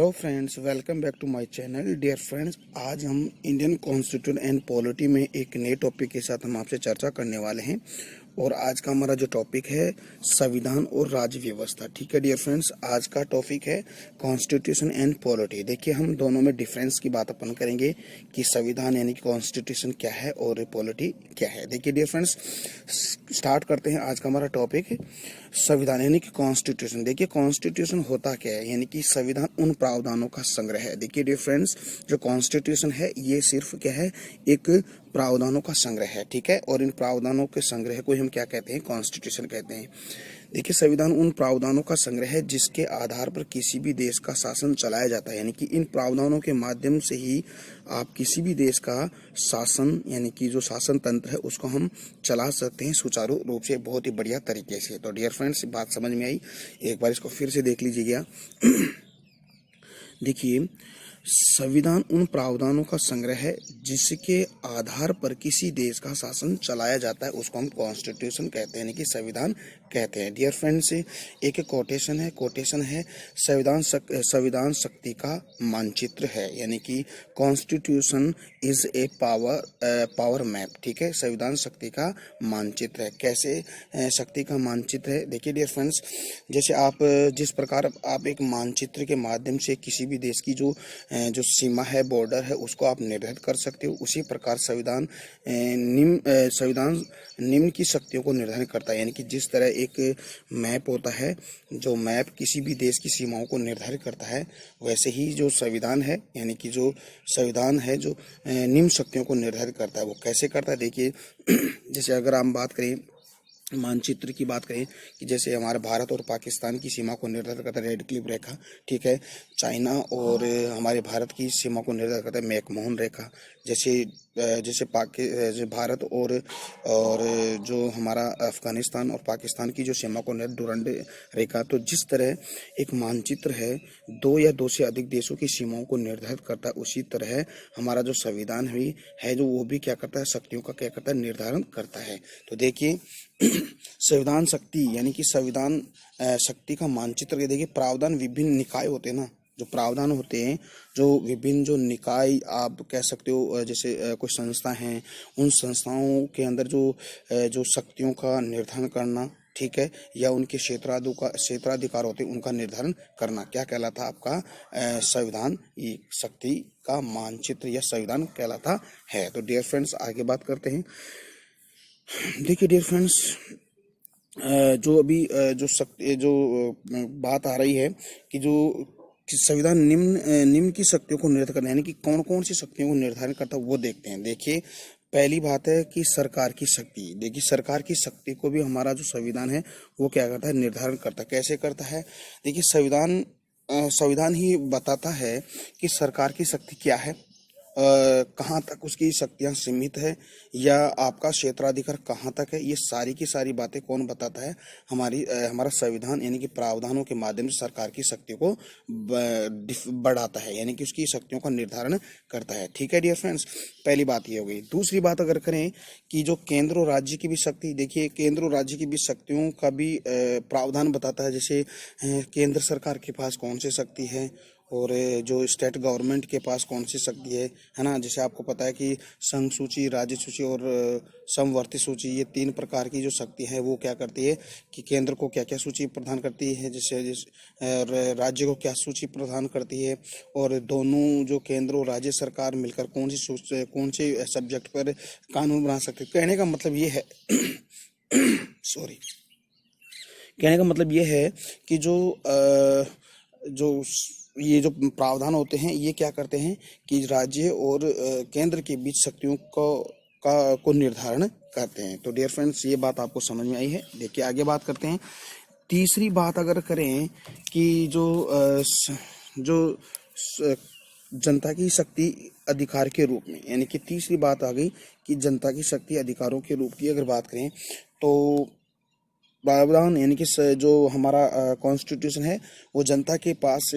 Hello friends, welcome back to my channel. Dear friends, आज हम Indian constitution and polity में एक नए टॉपिक के साथ हम आपसे चर्चा करने वाले हैं। और आज का हमारा जो टॉपिक है संविधान और राज्य व्यवस्था। ठीक है डियर फ्रेंड्स, आज का टॉपिक है कॉन्स्टिट्यूशन एंड पॉलिटी। देखिए, हम दोनों में डिफरेंस की बात अपन करेंगे कि संविधान यानी कि कॉन्स्टिट्यूशन क्या है और पॉलिटी क्या है। देखिए डियर फ्रेंड्स, स्टार्ट करते हैं आज का हमारा टॉपिक संविधान यानी कि कॉन्स्टिट्यूशन। देखिए, कॉन्स्टिट्यूशन होता क्या है, यानी कि संविधान उन प्रावधानों का संग्रह है। देखिए डियर फ्रेंड्स, जो कॉन्स्टिट्यूशन है ये सिर्फ क्या है, एक प्रावधानों का संग्रह है। ठीक है, और इन प्रावधानों के संग्रह को हम क्या कहते हैं, कॉन्स्टिट्यूशन कहते हैं। देखिए, संविधान उन प्रावधानों का संग्रह है जिसके आधार पर किसी भी देश का शासन चलाया जाता है। यानी कि इन प्रावधानों के माध्यम से ही आप किसी भी देश का शासन यानी कि जो शासन तंत्र है उसको हम चला सकते हैं सुचारू रूप से, बहुत ही बढ़िया तरीके से। तो डियर फ्रेंड्स, बात समझ में आई? एक बार इसको फिर से देख लीजिएगा। देखिए, संविधान उन प्रावधानों का संग्रह है जिसके आधार पर किसी देश का शासन चलाया जाता है, उसको हम कॉन्स्टिट्यूशन कहते हैं, यानी कि संविधान कहते हैं। डियर फ्रेंड्स, एक कोटेशन है संविधान शक्ति का मानचित्र है, यानी कि constitution is a power map. ठीक है, संविधान शक्ति का मानचित्र है। कैसे शक्ति का मानचित्र है? देखिए डियर फ्रेंड्स, जैसे आप जिस प्रकार आप एक मानचित्र के माध्यम से किसी भी देश की जो सीमा है, बॉर्डर है, उसको आप निर्धारित कर सकते हो, उसी प्रकार संविधान निम्न की शक्तियों को निर्धारित करता है। यानी कि जिस तरह एक मैप होता है, जो मैप किसी भी देश की सीमाओं को निर्धारित करता है, वैसे ही जो संविधान है, यानी कि जो संविधान है जो निम्न शक्तियों को निर्धारित करता है। वो कैसे करता है? देखिए, जैसे अगर हम बात करें, मानचित्र की बात करें कि जैसे हमारे भारत और पाकिस्तान की सीमा को निर्धारित करता है रेड क्लिफ रेखा। ठीक है, चाइना और हमारे भारत की सीमा को निर्धारित करता है मैकमोहन रेखा। जैसे भारत और जो हमारा अफगानिस्तान और पाकिस्तान की जो सीमा को डुरंड रेखा। तो जिस तरह एक मानचित्र है दो या दो से अधिक देशों की सीमाओं को निर्धारित करता है, उसी तरह हमारा जो संविधान है जो वो भी क्या करता है, शक्तियों का क्या करता है, निर्धारण करता है। तो देखिए, संविधान शक्ति यानी कि संविधान शक्ति का मानचित्र के देखिए, प्रावधान विभिन्न निकाय होते हैं ना, जो प्रावधान होते हैं, जो विभिन्न जो निकाय आप कह सकते हो, जैसे कुछ संस्था हैं, उन संस्थाओं के अंदर जो शक्तियों का निर्धारण करना, ठीक है, या उनके क्षेत्राधिकार होते हैं, उनका निर्धारण करना क्या कहलाता आपका संविधान शक्ति का मानचित्र या संविधान कहलाता है। तो डियर फ्रेंड्स, आगे बात करते हैं। देखिए डियर फ्रेंड्स, जो अभी जो बात आ रही है कि जो संविधान निम्न की शक्तियों को निर्धारित करना, यानी कि कौन कौन सी शक्तियों को निर्धारित करता है वो देखते हैं। देखिए, पहली बात है कि सरकार की शक्ति। देखिए, सरकार की शक्ति को भी हमारा जो संविधान है वो क्या करता है, निर्धारण करता है। कैसे करता है? देखिए, संविधान ही बताता है कि सरकार की शक्ति क्या है, कहाँ तक उसकी शक्तियाँ सीमित है, या आपका क्षेत्राधिकार कहाँ तक है। ये सारी की सारी बातें कौन बताता है? हमारा संविधान, यानी कि प्रावधानों के माध्यम से सरकार की शक्तियों को बढ़ाता है, यानी कि उसकी शक्तियों का निर्धारण करता है। ठीक है डियर फ्रेंड्स, पहली बात ये हो गई। दूसरी बात अगर करें कि जो केंद्र और राज्य की भी शक्ति, देखिए केंद्र और राज्य की भी शक्तियों का भी प्रावधान बताता है। जैसे केंद्र सरकार के पास कौन सी शक्ति है और जो स्टेट गवर्नमेंट के पास कौन सी शक्ति है ना। जैसे आपको पता है कि संघ सूची, राज्य सूची और समवर्ती सूची, ये तीन प्रकार की जो शक्ति है वो क्या करती है कि केंद्र को क्या क्या सूची प्रदान करती है, जैसे राज्य को क्या सूची प्रदान करती है, और दोनों जो केंद्र और राज्य सरकार मिलकर कौन से सब्जेक्ट पर कानून बना सकते हैं। कहने का मतलब ये है सॉरी, कहने का मतलब ये है कि ये जो प्रावधान होते हैं ये क्या करते हैं कि राज्य और केंद्र के बीच शक्तियों को निर्धारण करते हैं। तो डियर फ्रेंड्स, ये बात आपको समझ में आई है। देखिए, आगे बात करते हैं। तीसरी बात अगर करें कि जो जनता की शक्ति अधिकार के रूप में, यानी कि तीसरी बात आ गई कि जनता की शक्ति अधिकारों के रूप की अगर बात करें तो प्रावधान यानी कि जो हमारा कॉन्स्टिट्यूशन है वो जनता के पास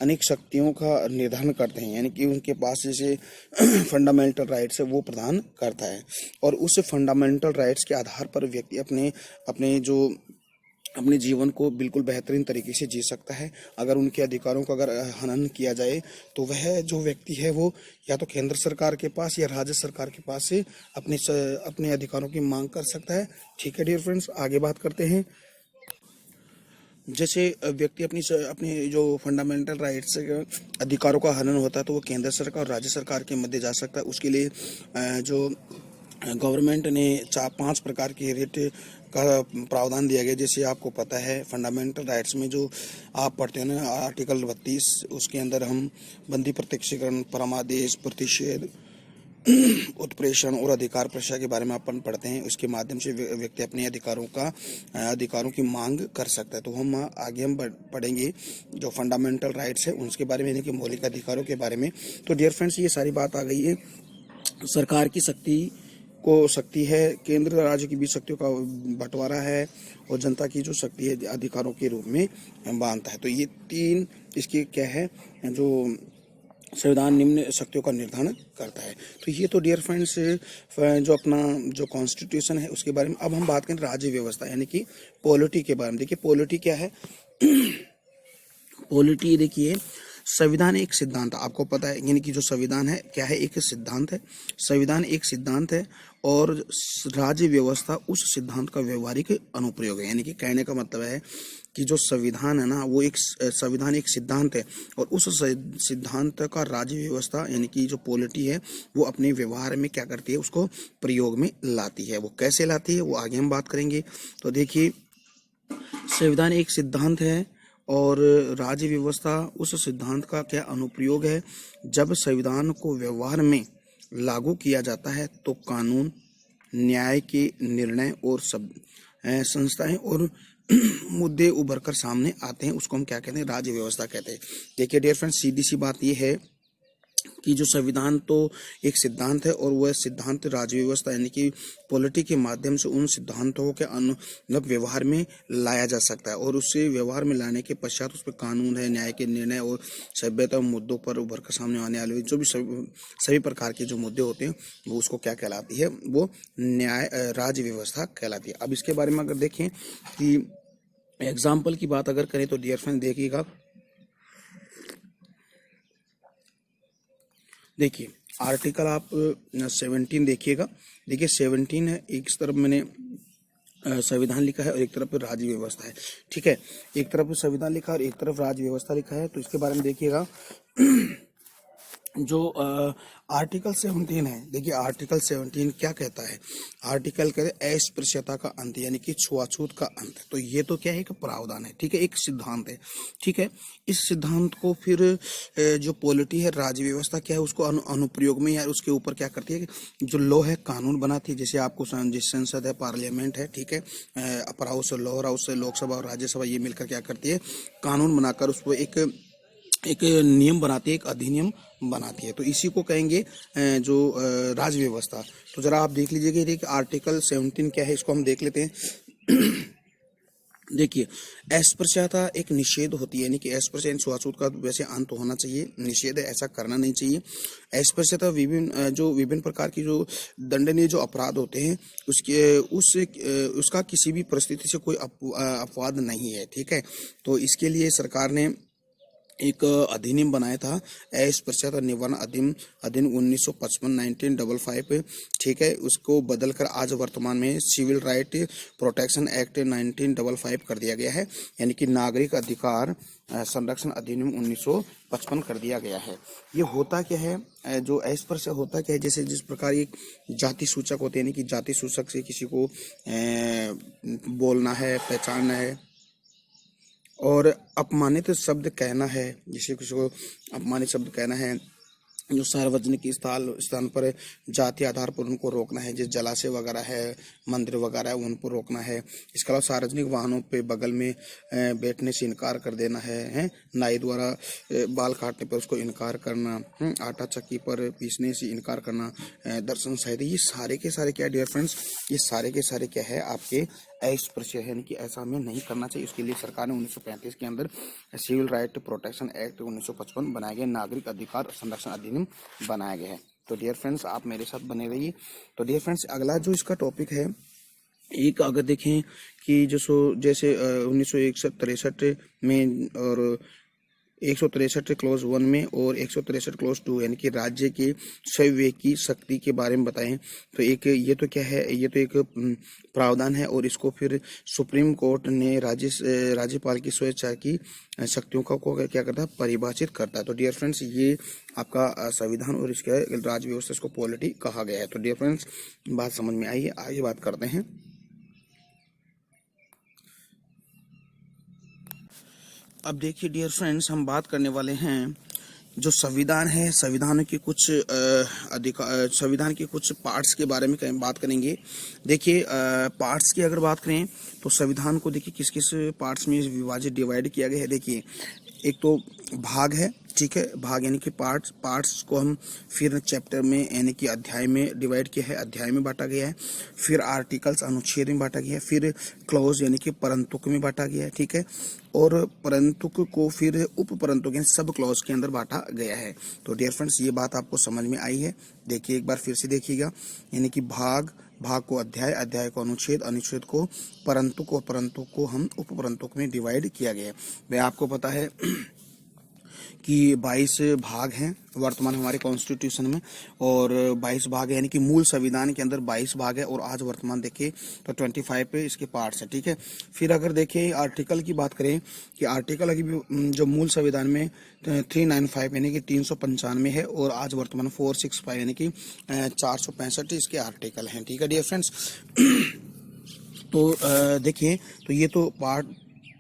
अनेक शक्तियों का निर्धारण करते हैं, यानी कि उनके पास जैसे फंडामेंटल राइट्स है वो प्रदान करता है। और उस फंडामेंटल राइट्स के आधार पर व्यक्ति अपने जो अपने जीवन को बिल्कुल बेहतरीन तरीके से जी सकता है। अगर उनके अधिकारों का अगर हनन किया जाए तो वह जो व्यक्ति है वो या तो केंद्र सरकार के पास या राज्य सरकार के पास से अपने अधिकारों की मांग कर सकता है। ठीक है डियर फ्रेंड्स, आगे बात करते हैं। जैसे व्यक्ति अपनी जो फंडामेंटल राइट्स अधिकारों का हनन होता है तो वो केंद्र सरकार और राज्य सरकार के मध्य जा सकता है। उसके लिए जो गवर्नमेंट ने 5 प्रकार की रेट का प्रावधान दिया गया। जैसे आपको पता है फंडामेंटल राइट्स में जो आप पढ़ते हैं ना आर्टिकल 32, उसके अंदर हम बंदी, प्रत्यक्षीकरण, परमादेश, प्रतिषेध, उत्प्रेषण और अधिकार प्रसार के बारे में अपन पढ़ते हैं। उसके माध्यम से व्यक्ति अपने अधिकारों की मांग कर सकता है। तो हम आगे हम पढ़ेंगे जो फंडामेंटल राइट्स है उसके बारे में, यानी कि मौलिक अधिकारों के बारे में। तो डियर फ्रेंड्स, ये सारी बात आ गई है। सरकार की शक्ति है, केंद्र राज्य की भी शक्तियों का बंटवारा है और जनता की जो शक्ति है अधिकारों के रूप में बांधता है। तो ये 3 इसके क्या है जो संविधान निम्न शक्तियों का निर्धारण करता है। तो ये तो डियर फ्रेंड्स जो अपना जो कॉन्स्टिट्यूशन है उसके बारे में। अब हम बात करें राज्य व्यवस्था यानी कि पॉलिटी के बारे में। देखिए पॉलिटी क्या है। पॉलिटी देखिए, संविधान एक सिद्धांत, आपको पता है यानी कि जो संविधान है क्या है, एक सिद्धांत है। संविधान एक सिद्धांत है और राज्य व्यवस्था उस सिद्धांत का व्यवहारिक अनुप्रयोग है। यानी कि कहने का मतलब है कि जो संविधान है ना वो संविधान एक सिद्धांत है और उस सिद्धांत का राज्य व्यवस्था यानी कि जो पॉलिटी है वो अपने व्यवहार में क्या करती है, उसको प्रयोग में लाती है। वो कैसे लाती है वो आगे हम बात करेंगे। तो देखिए संविधान एक सिद्धांत है और राज्य व्यवस्था उस सिद्धांत का क्या अनुप्रयोग है। जब संविधान को व्यवहार में लागू किया जाता है तो कानून, न्याय के निर्णय और सब संस्थाएं और मुद्दे उभर कर सामने आते हैं, उसको हम क्या कहते हैं, राज्य व्यवस्था कहते हैं। देखिए डियर फ्रेंड्स, सीधी सी बात यह है कि जो संविधान तो एक सिद्धांत है और वह सिद्धांत राज्य व्यवस्था यानी कि पॉलिटी के माध्यम से उन सिद्धांतों के मतलब व्यवहार में लाया जा सकता है और उससे व्यवहार में लाने के पश्चात उस पर कानून है, न्याय के निर्णय और सभ्यता मुद्दों पर उभर कर सामने आने वाले जो भी सभी प्रकार के जो मुद्दे होते हैं वो उसको क्या कहलाती है, वो न्याय राज्य व्यवस्था कहलाती है। अब इसके बारे में अगर देखें कि एग्जाम्पल की बात अगर करें तो डियर फ्रेंड देखिएगा, देखिए आर्टिकल आप 17 देखिएगा। देखिए 17 है, एक तरफ मैंने संविधान लिखा है और एक तरफ राज्य व्यवस्था है। ठीक है, एक तरफ संविधान लिखा है और एक तरफ राज्य व्यवस्था लिखा है। तो इसके बारे में देखिएगा जो आर्टिकल 17 है। देखिए आर्टिकल 17 क्या कहता है, आर्टिकल कहते हैं अस्पृश्यता का अंत यानी कि छुआछूत का अंत। तो ये तो क्या है, एक प्रावधान है, ठीक है, एक सिद्धांत है। ठीक है, इस सिद्धांत को फिर जो पॉलिटी है राज्य व्यवस्था क्या है उसको अनुप्रयोग में या उसके ऊपर क्या करती है, जो लॉ है कानून बनाती है। जैसे आपको जिस संसद है, पार्लियामेंट है, ठीक है, अपर हाउस और लोअर हाउस, लोकसभा और राज्यसभा, ये मिलकर क्या करती है, कानून बनाकर उसको एक नियम बनाती है, एक अधिनियम बनाती है। तो इसी को कहेंगे जो राज्य व्यवस्था। तो जरा आप देख लीजिएगा कि आर्टिकल 17 क्या है, इसको हम देख लेते हैं। देखिए अस्पृश्यता एक निषेध होती है, यानी कि अस्पृश्य छुआछूत का वैसे अंत होना चाहिए, निषेध है, ऐसा करना नहीं चाहिए। अस्पृश्यता विभिन्न प्रकार की जो दंडनीय जो अपराध होते हैं उसका किसी भी परिस्थिति से कोई अपवाद नहीं है। ठीक है, तो इसके लिए सरकार ने एक अधिनियम बनाया था, अस्पृश्यता निवारण अधिनियम 1955 1955। ठीक है, उसको बदलकर आज वर्तमान में सिविल राइट प्रोटेक्शन एक्ट 1955 कर दिया गया है, यानी कि नागरिक अधिकार संरक्षण अधिनियम 1955 कर दिया गया है। ये होता क्या है, जो अस्पृश्य होता क्या है, जैसे जिस प्रकार एक जाति सूचक होते हैं, यानी कि जाति सूचक से किसी को बोलना है, पहचानना है और अपमानित शब्द कहना है, जिसे किसी को अपमानित शब्द कहना है, जो सार्वजनिक स्थान पर जाति आधार पर उनको रोकना है, जैसे जलाशय वगैरह है, मंदिर वगैरह है, उन पर रोकना है। इसके अलावा सार्वजनिक वाहनों पे बगल में बैठने से इनकार कर देना है, नाई द्वारा बाल काटने पर उसको इनकार करना, आटा चक्की पर पीसने से इनकार करना, दर्शन साहित्य, ये सारे के सारे क्या डियर फ्रेंड्स, ये सारे के सारे क्या है, आपके अस्पृश्य है, यानी कि ऐसा हमें नहीं करना चाहिए। उसके लिए सरकार ने 1935 के अंदर सिविल राइट प्रोटेक्शन एक्ट 1955 बनाया गया, नागरिक अधिकार संरक्षण अधिनियम बनाया गया है। तो डियर फ्रेंड्स आप मेरे साथ बने रहिए। तो डियर फ्रेंड्स अगला जो इसका टॉपिक है एक अगर देखें कि जैसे 1963 में और 163 क्लोज 1 में और 163 क्लोज 2 यानी कि राज्य के स्वविवेक की शक्ति के बारे में बताएं। तो एक ये तो क्या है, ये तो एक प्रावधान है और इसको फिर सुप्रीम कोर्ट ने राज्यपाल की स्वेच्छा की शक्तियों को क्या करता है, परिभाषित करता है। तो डियर फ्रेंड्स, ये आपका संविधान और इसके राज्य व्यवस्था, इसको पॉलिटी कहा गया है। तो डियर फ्रेंड्स, बात समझ में आई है, आगे बात करते हैं। अब देखिए डियर फ्रेंड्स, हम बात करने वाले हैं जो संविधान है, संविधान के कुछ संविधान के कुछ पार्ट्स के बारे में बात करेंगे। देखिए पार्ट्स की अगर बात करें तो संविधान को देखिए किस किस पार्ट्स में विभाजित डिवाइड किया गया है। देखिए एक तो भाग है, ठीक है, भाग यानी कि पार्ट्स को हम फिर चैप्टर में यानी कि अध्याय में डिवाइड किया है, अध्याय में बांटा गया है। फिर आर्टिकल्स अनुच्छेद में बांटा गया है। फिर क्लॉज यानी कि परंतुक में बांटा गया है, ठीक है, और परंतुक को फिर उप परंतुक यानी सब क्लॉज के अंदर बांटा गया है। तो डियर फ्रेंड्स, ये बात आपको समझ में आई है। देखिए एक बार फिर से देखिएगा, यानी कि भाग को अध्याय, अध्याय को अनुच्छेद, अनुच्छेद को परंतुक और परंतुक को हम उप परंतुक में डिवाइड किया गया है। भाई आपको पता है कि 22 भाग हैं वर्तमान हमारे कॉन्स्टिट्यूशन में, और 22 भाग है यानी कि मूल संविधान के अंदर 22 भाग है, और आज वर्तमान देखें तो 25 पे इसके पार्ट्स हैं, ठीक है। फिर अगर देखें आर्टिकल की बात करें कि आर्टिकल अभी जो मूल संविधान में 395 यानी कि 395 है, और आज वर्तमान 465 यानी कि 465 इसके आर्टिकल हैं, ठीक है डियर फ्रेंड्स। तो देखिए, तो ये तो पार्ट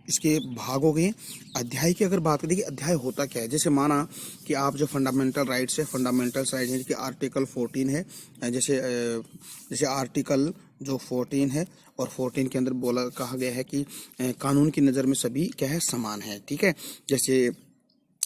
इसके भाग हो गए। अध्याय की अगर बात करें कि अध्याय होता क्या है, जैसे माना कि आप जो फंडामेंटल राइट्स है, फंडामेंटल राइट्स है कि आर्टिकल 14 है, जैसे आर्टिकल जो 14 है, और 14 के अंदर कहा गया है कि कानून की नज़र में सभी क्या है, समान है, ठीक है। जैसे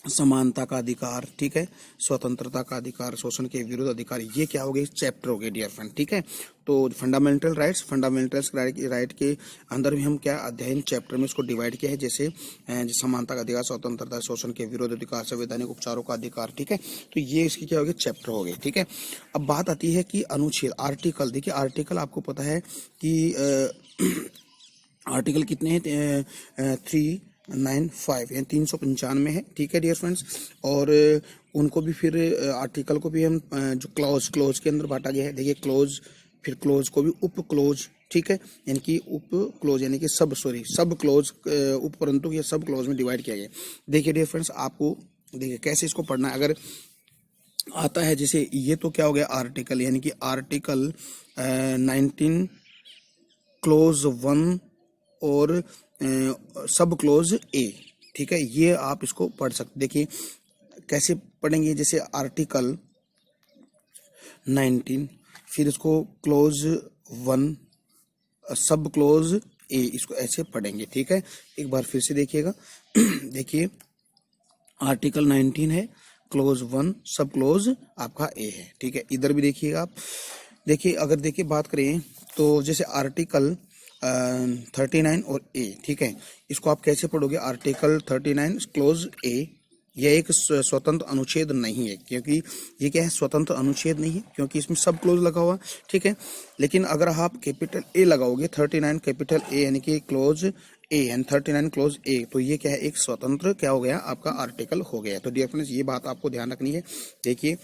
समानता का अधिकार, ठीक है, स्वतंत्रता का अधिकार, शोषण के विरुद्ध अधिकार, ये क्या हो गए, चैप्टर हो गए डियर फ्रेंड, ठीक है। तो फंडामेंटल राइट के अंदर भी हम क्या अध्ययन चैप्टर में इसको डिवाइड किया है, जैसे समानता का अधिकार, स्वतंत्रता, शोषण के विरुद्ध अधिकार, संवैधानिक उपचारों का अधिकार, ठीक है। तो ये इसकी क्या हो गए, चैप्टर हो गए, ठीक है। अब बात आती है कि अनुच्छेद, आर्टिकल। देखिए आर्टिकल आपको पता है कि आर्टिकल कितने हैं, 395 यानी 395 है, ठीक है डियर फ्रेंड्स। और उनको भी फिर आर्टिकल को भी हम जो क्लॉज के अंदर बांटा गया है। देखिए क्लॉज, फिर क्लॉज को भी उप क्लॉज, ठीक है, यानी कि उप क्लॉज यानी कि सब क्लॉज उप परंतु ये सब क्लॉज में डिवाइड किया गया। देखिए डियर फ्रेंड्स, आपको देखिए कैसे इसको पढ़ना है। अगर आता है जैसे ये तो क्या हो गया, आर्टिकल, यानी कि आर्टिकल 19 क्लोज 1 और सब क्लोज ए, ठीक है, ये आप इसको पढ़ सकते। देखिए कैसे पढ़ेंगे, जैसे आर्टिकल 19 फिर इसको क्लोज 1 सब क्लोज ए, इसको ऐसे पढ़ेंगे, ठीक है। एक बार फिर से देखिएगा देखिए आर्टिकल 19 है, क्लोज 1 सब क्लोज आपका ए है, ठीक है। इधर भी देखिएगा आप, देखिए अगर देखिए बात करें तो जैसे आर्टिकल 39 और ए, ठीक है, इसको आप कैसे पढ़ोगे, आर्टिकल 39 क्लोज ए, यह एक स्वतंत्र अनुच्छेद नहीं है, क्योंकि ये क्या है, स्वतंत्र अनुच्छेद नहीं है, क्योंकि इसमें सब क्लोज लगा हुआ, ठीक है। लेकिन अगर आप कैपिटल ए लगाओगे, 39 कैपिटल ए यानी कि क्लोज ए एंड 39 क्लोज ए, तो ये क्या है, एक स्वतंत्र क्या हो गया, आपका आर्टिकल हो गया। तो डियर फ्रेंड्स, ये बात आपको ध्यान रखनी है। देखिए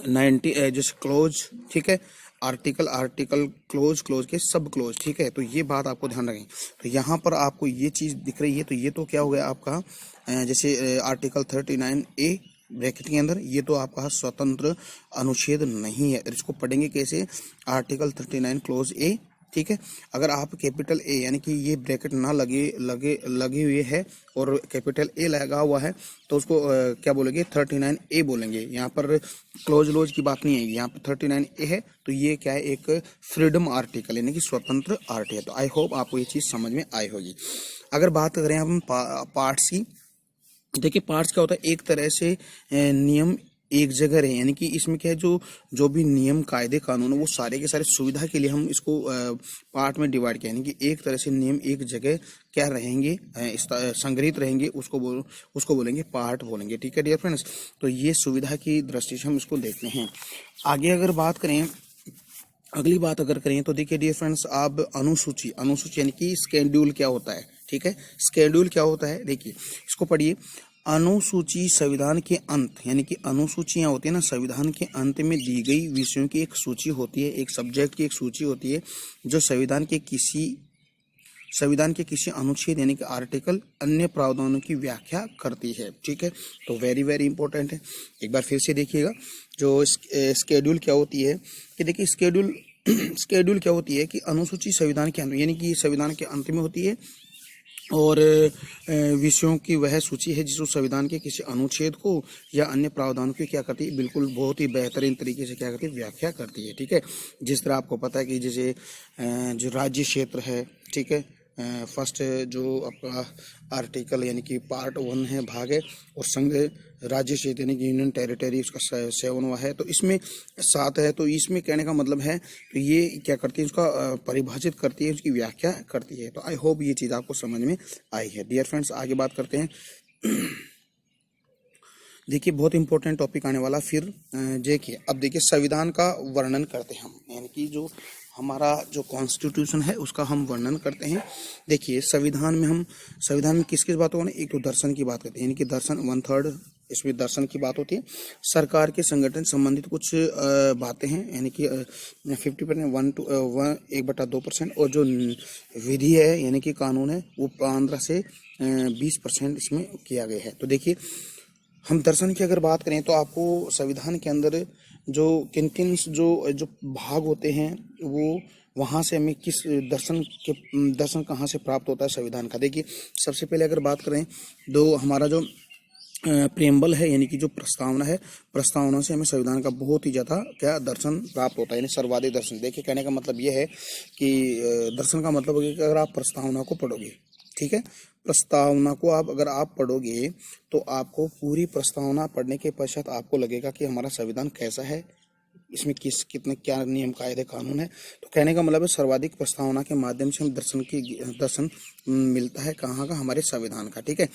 90 जैसे क्लोज, ठीक है, आर्टिकल क्लोज के सब क्लोज, ठीक है। तो ये बात आपको ध्यान रखें। तो यहाँ पर आपको ये चीज दिख रही है, तो ये तो क्या हो गया आपका, जैसे आर्टिकल 39 ए ब्रैकेट के अंदर, ये तो आपका स्वतंत्र अनुच्छेद नहीं है। इसको पढ़ेंगे कैसे, आर्टिकल 39 क्लोज ए, ठीक है। अगर आप कैपिटल ए यानी कि ये ब्रैकेट ना लगे हुए है और कैपिटल ए लगा हुआ है, तो उसको क्या बोलेंगे, 39 ए बोलेंगे। यहाँ पर क्लोज लोज की बात नहीं है, यहाँ पर 39 ए है, तो ये क्या है, एक फ्रीडम आर्टिकल यानी कि स्वतंत्र आर्टिकल। तो आई होप आपको ये चीज समझ में आई होगी। अगर बात करें हम पार्ट्स की, देखिए पार्ट्स क्या होता है, एक तरह से नियम एक जगह रहे, यानी कि इसमें क्या है, जो भी नियम कायदे कानून है वो सारे के सारे सुविधा के लिए हम इसको पार्ट में डिवाइड किया, यानी कि एक तरह से नियम एक जगह क्या रहेंगे, संग्रहित रहेंगे, उसको बोलेंगे पार्ट बोलेंगे, ठीक है डियर फ्रेंड्स। तो ये सुविधा की दृष्टि से हम इसको देखते हैं। आगे अगर बात करें अगली बात अगर करें तो देखिए डियर फ्रेंड्स, आप अनुसूची, अनुसूची यानी कि स्केड्यूल क्या होता है, ठीक है, स्केड्यूल क्या होता है, देखिए इसको पढ़िए। अनुसूची संविधान के अंत, यानी कि अनुसूचियां होती है ना, संविधान के अंत में दी गई विषयों की एक सूची होती है, एक सब्जेक्ट की एक सूची होती है, जो संविधान के किसी अनुच्छेद यानी कि आर्टिकल अन्य प्रावधानों की व्याख्या करती है, ठीक है। तो वेरी वेरी इंपॉर्टेंट है। एक बार फिर से देखिएगा, जो स्केड्यूल क्या होती है, कि देखिए स्केड्यूल स्केड्यूल क्या होती है कि अनुसूची संविधान के अंत, यानी कि संविधान के अंत में होती है, और विषयों की वह सूची है जिसको संविधान के किसी अनुच्छेद को या अन्य प्रावधानों की क्या करती है, बिल्कुल बहुत ही बेहतरीन तरीके से क्या करती है, व्याख्या करती है, ठीक है। जिस तरह आपको पता है कि जैसे जो राज्य क्षेत्र है, ठीक है, फर्स्ट जो आपका आर्टिकल यानी कि पार्ट 1 है, भाग है, और संघ राज्य क्षेत्र यानी कि यूनियन टेरिटरी उसका 7वां है, तो इसमें 7 है। तो इसमें कहने का मतलब है, तो ये क्या करती है, उसका परिभाषित करती है, उसकी व्याख्या करती है। तो आई होप ये चीज़ आपको समझ में आई है। डियर फ्रेंड्स, आगे बात करते हैं। देखिए बहुत इंपॉर्टेंट टॉपिक आने वाला फिर, देखिए अब देखिए संविधान का वर्णन करते हैं हम, यानी कि जो हमारा जो कॉन्स्टिट्यूशन है उसका हम वर्णन करते हैं। देखिए संविधान में किस किस बातों का, एक तो दर्शन की बात करते हैं, यानी कि दर्शन 1/3 इसमें दर्शन की बात होती है। सरकार के संगठन संबंधित कुछ बातें हैं, यानी कि 50%, 1/2%, और जो विधि है यानी कि कानून है वो 15 से 20% इसमें किया गया है। तो देखिए हम दर्शन की अगर बात करें तो आपको संविधान के अंदर जो किन किन जो भाग होते हैं, वो वहाँ से हमें किस दर्शन कहाँ से प्राप्त होता है संविधान का। देखिए सबसे पहले अगर बात करें, दो हमारा जो प्रेम्बल है, यानी कि जो प्रस्तावना है, प्रस्तावना से हमें संविधान का बहुत ही ज़्यादा क्या दर्शन प्राप्त होता है, यानी सर्वाधिक दर्शन। देखिए कहने का मतलब ये है कि दर्शन का मतलब है कि अगर आप प्रस्तावना को पढ़ोगे, ठीक है, प्रस्तावना को अगर आप पढ़ोगे तो आपको पूरी प्रस्तावना पढ़ने के पश्चात आपको लगेगा कि हमारा संविधान कैसा है, इसमें कितने क्या नियम कायदे कानून है। तो कहने का मतलब है सर्वाधिक प्रस्तावना के माध्यम से हम दर्शन मिलता है कहाँ का, हमारे संविधान का, ठीक है।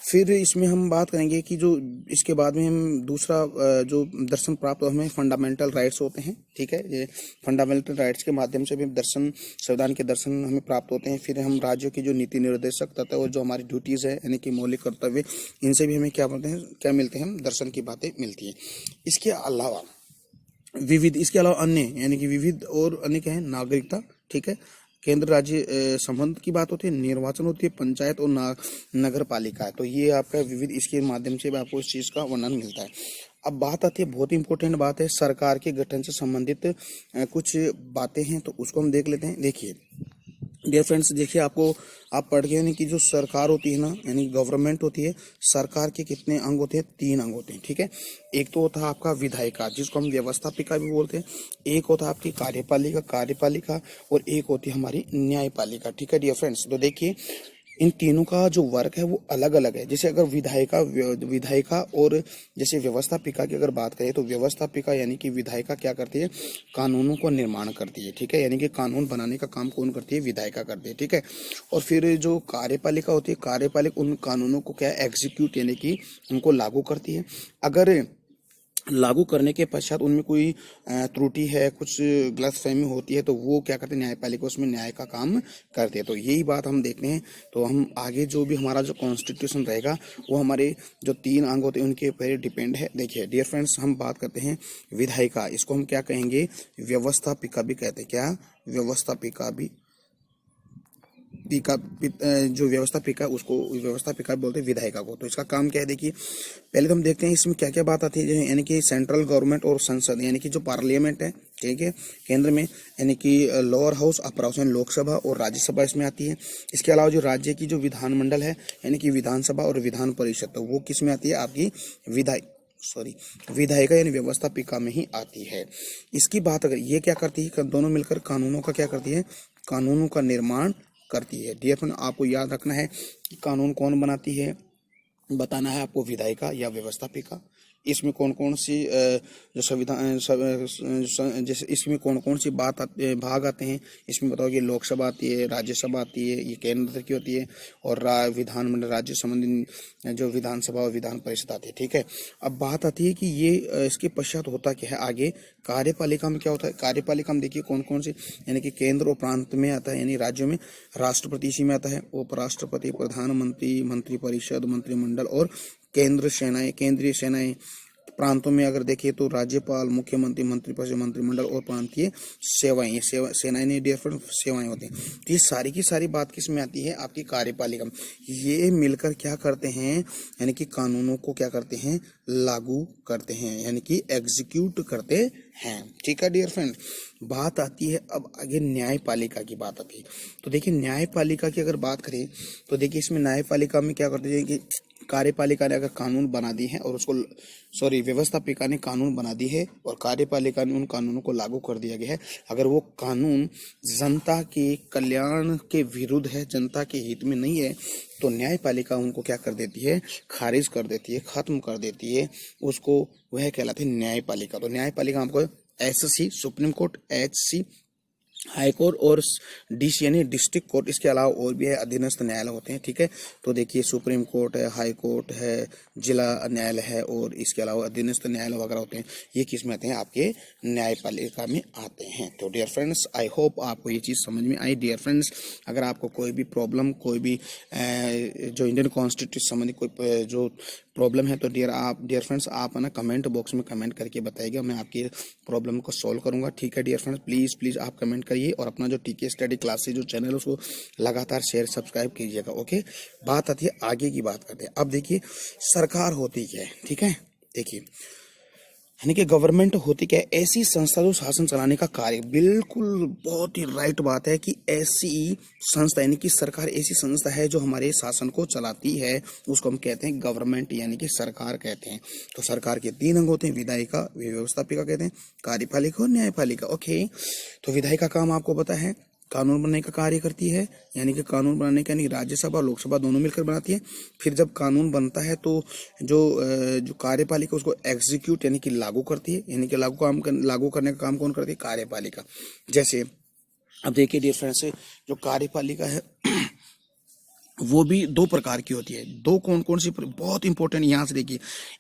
फिर इसमें हम बात करेंगे कि जो इसके बाद में हम दूसरा जो दर्शन प्राप्त हमें फंडामेंटल राइट्स होते हैं, ठीक है, ये फंडामेंटल राइट्स के माध्यम से भी संविधान के दर्शन हमें प्राप्त होते हैं। फिर हम राज्यों की जो नीति निर्देशक तथा और जो हमारी ड्यूटीज़ है यानी कि मौलिक कर्तव्य, इनसे भी हमें क्या मिलते हैं, हम दर्शन की बातें मिलती हैं। इसके अलावा इसके अलावा अन्य, यानी कि विविध और अन्य क्या है, नागरिकता, ठीक है, केंद्र राज्य संबंध की बात होती है, निर्वाचन होती है, पंचायत और नगर पालिका है। तो ये आपका विविध, इसके माध्यम से भी आपको इस चीज़ का वर्णन मिलता है। अब बात आती है, बहुत इंपॉर्टेंट बात है, सरकार के गठन से संबंधित कुछ बातें हैं, तो उसको हम देख लेते हैं। देखिए डियर फ्रेंड्स, देखिए आप पढ़ गए यानी कि जो सरकार होती है ना, यानी गवर्नमेंट होती है, सरकार के कितने अंग होते हैं, 3 अंग होते हैं, ठीक है। एक तो होता है आपका विधायिका, जिसको हम व्यवस्थापिका भी बोलते हैं, एक होता है आपकी कार्यपालिका, और एक होती है हमारी न्यायपालिका, ठीक है डियर फ्रेंड्स। तो देखिए इन तीनों का जो वर्क है वो अलग अलग है। जैसे अगर विधायिका और जैसे व्यवस्थापिका की अगर बात करें, तो व्यवस्थापिका यानी कि विधायिका क्या करती है, कानूनों को निर्माण करती है, ठीक है, यानी कि कानून बनाने का काम कौन करती है, विधायिका करती है, ठीक है। और फिर जो कार्यपालिका होती है, कार्यपालिका उन कानूनों को क्या एग्जीक्यूट यानी कि उनको लागू करती है। अगर लागू करने के पश्चात उनमें कोई त्रुटि है, कुछ गलतफहमी होती है, तो वो क्या करते हैं, न्यायपालिका उसमें न्याय का काम करते हैं। तो यही बात हम देखते हैं। तो हम आगे जो भी हमारा जो कॉन्स्टिट्यूशन रहेगा वो हमारे जो 3 अंग होते हैं उनके ऊपर डिपेंड है। देखिए डियर फ्रेंड्स, हम बात करते हैं विधायिका, इसको हम क्या कहेंगे, व्यवस्थापिका भी कहते हैं, क्या, व्यवस्थापिका भी जो व्यवस्थापिका, उसको व्यवस्थापिका बोलते हैं विधायिका को। तो इसका काम क्या है, देखिए पहले तो हम देखते हैं इसमें क्या क्या बात आती है, यानी कि सेंट्रल गवर्नमेंट और संसद, यानी कि जो पार्लियामेंट है, ठीक है, केंद्र में, यानी कि lower house, upper house, Lok Sabha और राज्यसभा इसमें आती है। इसके अलावा जो राज्य की जो विधानमंडल है, यानी कि विधानसभा और विधान परिषद, तो वो किस में आती है, आपकी विधायिका यानी व्यवस्थापिका में ही आती है। इसकी बात अगर ये क्या करती है, दोनों मिलकर कानूनों का क्या करती है, कानूनों का निर्माण करती है। डियर फ्रेंड, आपको याद रखना है कि कानून कौन बनाती है, बताना है आपको, विधायिका या व्यवस्थापिका। इसमें कौन कौन सी जो संविधान जैसे इसमें कौन कौन सी भाग आते हैं, इसमें बताओ कि लोकसभा आती है, राज्यसभा आती है, ये केंद्र की होती है, और विधानमंडल राज्य संबंधी जो विधानसभा और विधान परिषद आती है। ठीक है, अब बात आती है कि ये इसके पश्चात होता क्या है आगे। कार्यपालिका में क्या होता है, कार्यपालिका में देखिए कौन कौन से, यानी कि केंद्र और प्रांत में आता है, यानी राज्यों में राष्ट्रपति इसी में आता है, उपराष्ट्रपति, प्रधानमंत्री, मंत्रिपरिषद, मंत्रिमंडल और केंद्रीय सेनाएं। प्रांतों में अगर देखिए तो राज्यपाल, मुख्यमंत्री, मंत्रिपरिषद, मंत्रिमंडल और प्रांतीय सेवाएं, ये सेनाएं नहीं, डिफरेंट सेवाएं होती हैं। तो ये सारी की सारी बात किस में आती है, आपकी कार्यपालिका में। ये मिलकर क्या करते हैं, यानी कि कानूनों को क्या करते हैं, लागू करते हैं, यानी कि एग्जीक्यूट करते हैं। ठीक है डियर फ्रेंड, बात आती है अब आगे न्यायपालिका की बात आती है। तो देखिए न्यायपालिका की अगर बात करें तो देखिए इसमें न्यायपालिका में क्या करते हैं कि कार्यपालिका ने अगर कानून बना दी है और उसको व्यवस्थापिका ने कानून बना दी है और कार्यपालिका ने उन कानूनों को लागू कर दिया गया है। अगर वो कानून जनता के कल्याण के विरुद्ध है, जनता के हित में नहीं है, तो न्यायपालिका उनको क्या कर देती है, खारिज कर देती है, खत्म कर देती है। उसको वह कहलाती है न्यायपालिका। तो न्यायपालिका आपको SC supreme court, HC high court और डीसी यानी डिस्ट्रिक्ट कोर्ट, इसके अलावा और भी है अधीनस्थ न्यायालय होते हैं। ठीक है, तो देखिए सुप्रीम कोर्ट है, हाई कोर्ट है, जिला न्यायालय है और इसके अलावा अधीनस्थ न्यायालय वगैरह होते हैं। ये किस में आते हैं, आपके न्यायपालिका में आते हैं। तो डियर फ्रेंड्स, आई होप आपको ये चीज़ समझ में आई। डियर फ्रेंड्स, अगर आपको कोई भी प्रॉब्लम, कोई भी जो इंडियन कॉन्स्टिट्यूशन संबंधी कोई जो प्रॉब्लम है तो डियर फ्रेंड्स आप ना कमेंट बॉक्स में कमेंट करके बताइएगा, मैं आपकी प्रॉब्लम को सॉल्व करूंगा। ठीक है डियर फ्रेंड्स, प्लीज़ आप कमेंट करिए और अपना जो टीके स्टडी क्लासेस जो चैनल है उसको लगातार शेयर सब्सक्राइब कीजिएगा। ओके, बात आती है आगे की, बात करते हैं। अब देखिए सरकार होती क्या है। ठीक है, देखिए यानी कि गवर्नमेंट होती क्या है, ऐसी संस्था जो शासन चलाने का कार्य, बिल्कुल बहुत ही राइट बात है कि ऐसी संस्था यानी कि सरकार ऐसी संस्था है जो हमारे शासन को चलाती है, उसको हम कहते हैं गवर्नमेंट यानी कि सरकार कहते हैं। तो सरकार के 3 अंग होते हैं, विधायिका, व्यवस्थापिका कहते हैं, कार्यपालिका और न्यायपालिका। ओके, तो विधायिका काम आपको पता है कानून बनाने का कार्य करती है, यानी कि कानून बनाने का, यानी राज्यसभा लोकसभा दोनों मिलकर बनाती है। फिर जब कानून बनता है तो जो कार्यपालिका उसको एग्जीक्यूट यानी कि लागू करती है, यानी कि लागू करने का काम कौन करती है, कार्यपालिका। जैसे अब देखिए डियर फ्रेंड्स, जो कार्यपालिका है वो भी 2 प्रकार की होती है। 2 कौन कौन सी, बहुत इंपॉर्टेंट, यहाँ से देखिए।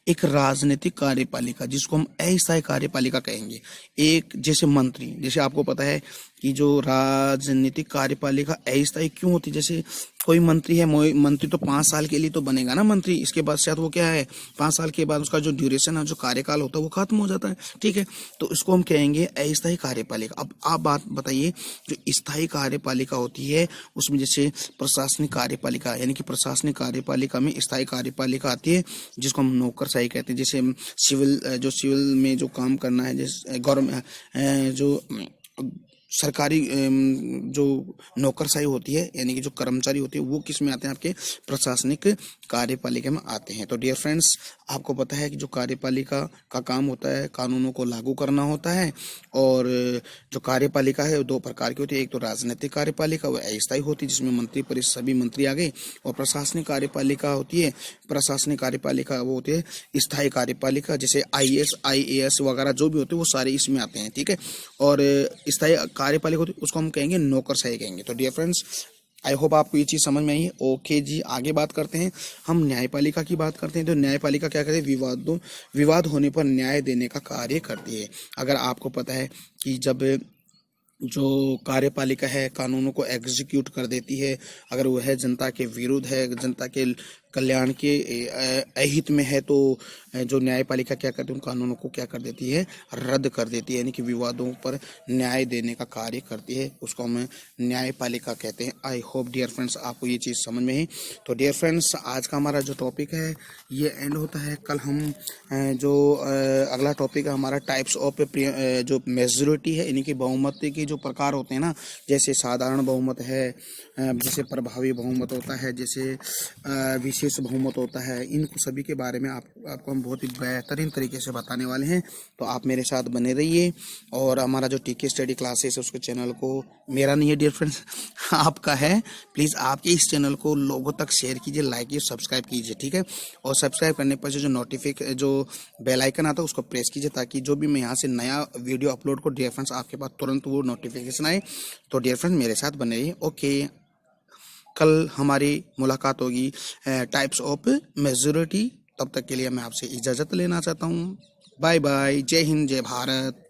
एक राजनीतिक कार्यपालिका जिसको हम अस्थायी कार्यपालिका कहेंगे। एक जैसे मंत्री, जैसे आपको पता है कि जो राजनीतिक कार्यपालिका अस्थायी क्यों होती है, जैसे कोई मंत्री है, मंत्री तो 5 साल के लिए तो बनेगा ना मंत्री, इसके बाद शायद वो क्या है 5 साल के बाद उसका जो ड्यूरेशन है, जो कार्यकाल होता है वो खत्म हो जाता है। ठीक है, तो इसको हम कहेंगे अस्थायी कार्यपालिका। अब आप बात बताइए, जो स्थायी कार्यपालिका होती है उसमें जैसे प्रशासनिक कार्यपालिका, यानी कि प्रशासनिक कार्यपालिका में स्थायी कार्यपालिका आती है जिसको हम नौकरशाही कहते हैं। जैसे सिविल में जो काम करना है, जैसे गवर्नमेंट जो सरकारी जो नौकरशाही होती है, यानी कि जो कर्मचारी होते हैं, वो किस में आते हैं, आपके प्रशासनिक कार्यपालिका में आते हैं। तो डियर फ्रेंड्स, आपको पता है कि जो कार्यपालिका का काम होता है कानूनों को लागू करना होता है, और जो कार्यपालिका है वो 2 प्रकार की होती है। एक तो राजनीतिक कार्यपालिका, वो अस्थायी होती है जिसमें मंत्री परिषद सभी मंत्री आ गए, और प्रशासनिक कार्यपालिका होती है, प्रशासनिक कार्यपालिका वो होती है स्थायी कार्यपालिका, जैसे IAS IAS वगैरह जो भी होते हैं वो सारे इसमें आते हैं। ठीक है, और स्थायी कार्यपालिका होती है उसको हम कहेंगे नौकरशाही कहेंगे। तो डियर फ्रेंड्स, आई होप आपको ये चीज़ समझ में आई है। ओके जी, आगे बात करते हैं, हम न्यायपालिका की बात करते हैं। तो न्यायपालिका क्या करती है, विवाद होने पर न्याय देने का कार्य करती है। अगर आपको पता है कि जब जो कार्यपालिका है कानूनों को एग्जीक्यूट कर देती है, अगर वो है जनता के विरुद्ध है, जनता के कल्याण के अहित में है, तो जो न्यायपालिका क्या करती है उन कानूनों को क्या कर देती है, रद्द कर देती है, यानी कि विवादों पर न्याय देने का कार्य करती है, उसको हम न्यायपालिका कहते हैं। आई होप डियर फ्रेंड्स आपको ये चीज़ समझ में है। तो डियर फ्रेंड्स, आज का हमारा जो टॉपिक है ये एंड होता है। कल हम जो अगला टॉपिक है हमारा टाइप्स ऑफ जो मेजोरिटी है, यानी कि बहुमत के जो प्रकार होते हैं ना, जैसे साधारण बहुमत है, जैसे प्रभावी बहुमत होता है, जैसे विशेष विशेष बहुमत होता है, इन सभी के बारे में आपको हम बहुत ही बेहतरीन तरीके से बताने वाले हैं। तो आप मेरे साथ बने रहिए। और हमारा जो टीके स्टडी क्लासेस है उसके चैनल को, मेरा नहीं है डियर फ्रेंड्स, आपका है, प्लीज़ आपके इस चैनल को लोगों तक शेयर कीजिए, लाइक कीजिए, सब्सक्राइब कीजिए, ठीक है। और सब्सक्राइब करने पर जो बेल आइकन आता है उसको प्रेस कीजिए, ताकि जो भी मैं यहाँ से नया वीडियो अपलोड करूँ डियर फ्रेंड्स, आपके पास तुरंत वो नोटिफिकेशन आए। तो डियर फ्रेंड्स मेरे साथ बने रहिए। ओके, कल हमारी मुलाकात होगी टाइप्स ऑफ मेजोरिटी। तब तक के लिए मैं आपसे इजाज़त लेना चाहता हूँ। बाय बाय, जय हिंद, जय भारत।